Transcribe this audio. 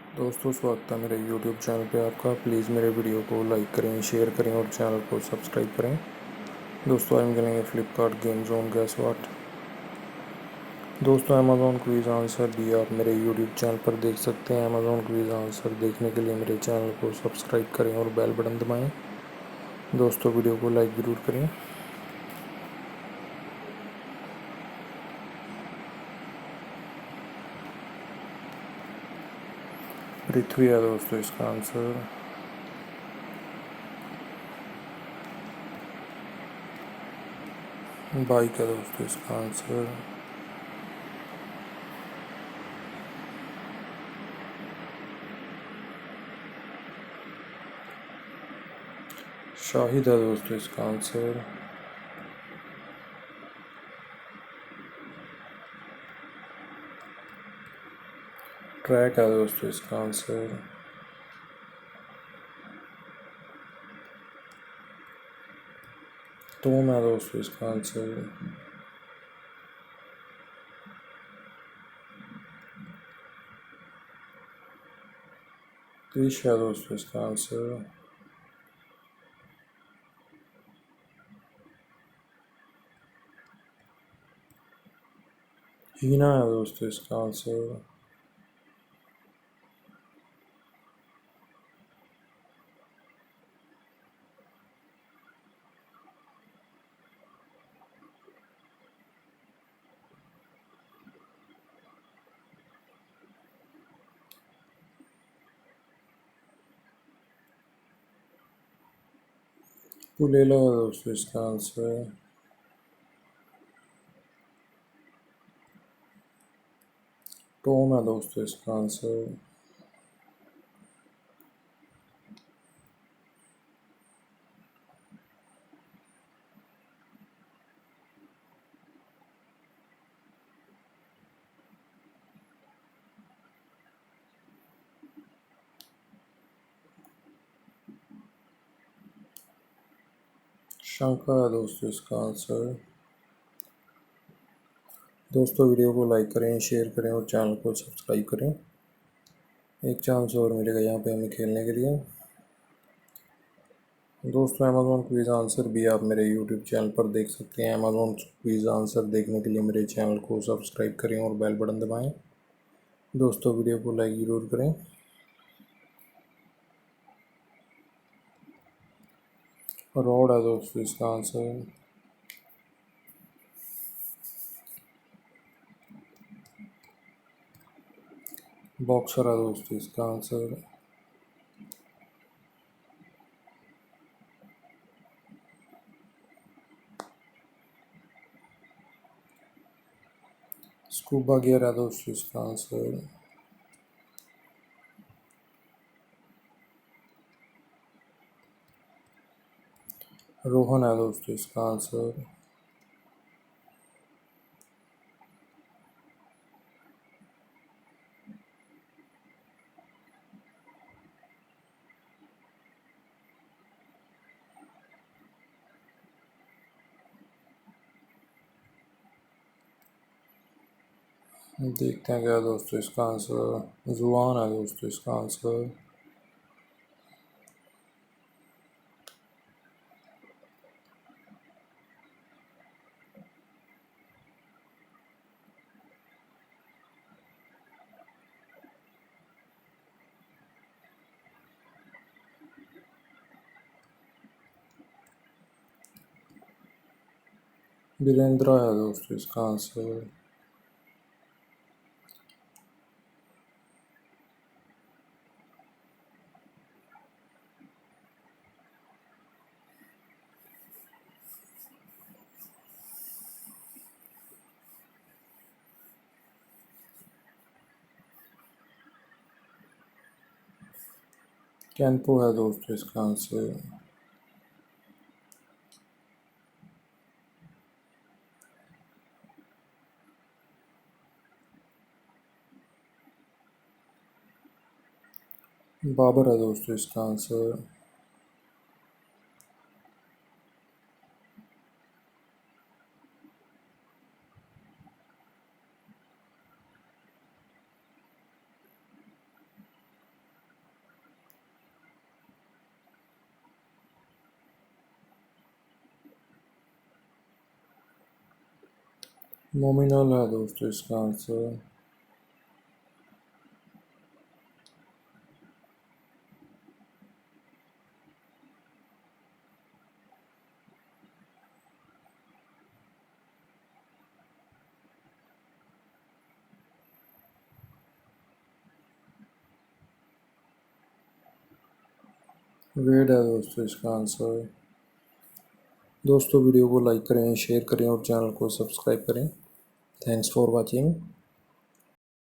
दोस्तों, स्वागत है मेरे यूट्यूब चैनल पे आपका। प्लीज़ मेरे वीडियो को लाइक करें, शेयर करें और चैनल को सब्सक्राइब करें। दोस्तों, हम करेंगे फ्लिपकार्ट गेम जोन गैस वाट। दोस्तों, अमेज़ॉन क्विज़ आंसर भी आप मेरे यूट्यूब चैनल पर देख सकते हैं। अमेज़ॉन क्विज़ आंसर देखने के लिए मेरे चैनल को सब्सक्राइब करें और बेल बटन दबाएँ। दोस्तों, वीडियो को लाइक ज़रूर करें। पृथ्वी है दोस्तों इसका आंसर। बाइक है दोस्तों इसका आंसर। शाहिद है दोस्तों इसका आंसर। ट्रैक है दोस्तों इसका आंसर। टोम है दोस्तों इसका आंसर। क्रिश है दोस्तों इसका आंसर। हीना है दोस्तों इसका आंसर। पुलेला है दोस्तों इसका आंसर। टोम है दोस्तों इसका आंसर। शंका है दोस्तों इसका आंसर। दोस्तों, वीडियो को लाइक करें, शेयर करें और चैनल को सब्सक्राइब करें। एक चांस और मिलेगा यहाँ पे हमें खेलने के लिए। दोस्तों, अमेज़ॉन क्विज़ आंसर भी आप मेरे यूट्यूब चैनल पर देख सकते हैं। अमेज़ॉन क्विज़ आंसर देखने के लिए मेरे चैनल को सब्सक्राइब करें और बेल बटन दबाएं। दोस्तों, वीडियो को लाइक ज़रूर करें। रॉड है दोस्तों इसका आंसर। बॉक्सर है दोस्तों इसका आंसर। स्कूबा गियर है दोस्तों इसका आंसर। रोहन है दोस्तों इसका आंसर। देखते हैं क्या दोस्तों इसका आंसर। जुबान है दोस्तों इसका आंसर। वीरेंद्रा है दोस्तों इसका आंसर। कैंपो है दोस्तों इसका आंसर। बाबर है दोस्तों इसका आंसर। नॉमिनल है दोस्तों इसका आंसर। वेट है दोस्तों इसका आंसर। दोस्तों वीडियो को लाइक करें, शेयर करें और चैनल को सब्सक्राइब करें। Thanks for watching.